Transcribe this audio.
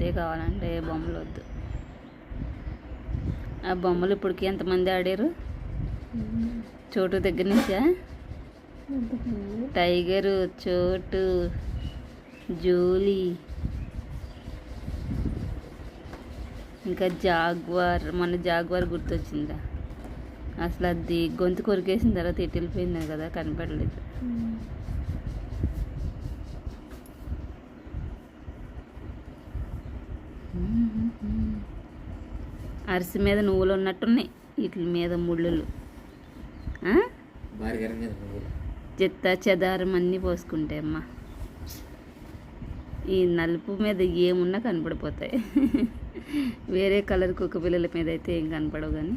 అదే కావాలంటే ఏ బొమ్మలు వద్దు. ఆ బొమ్మలు ఇప్పటికి ఎంతమంది ఆడారు? చోటు దగ్గర నుంచా? టైగరు, చోటు, జూలీ, ఇంకా జాగ్వార్. మన జాగ్వార్ గుర్తొచ్చిందా? అసలు అది గొంతు కొరికేసిన తర్వాత ఇటు వెళ్ళిపోయింది కదా, కనపడలేదు. అరిసి మీద నువ్వులు ఉన్నట్టున్నాయి, వీటి మీద ముళ్ళు. చెత్త చెదారం అన్నీ పోసుకుంటాయి అమ్మ. ఈ నలుపు మీద ఏమున్నా కనపడిపోతాయి. వేరే కలర్ కుక్క పిల్లల మీద అయితే ఏం కనపడవు కానీ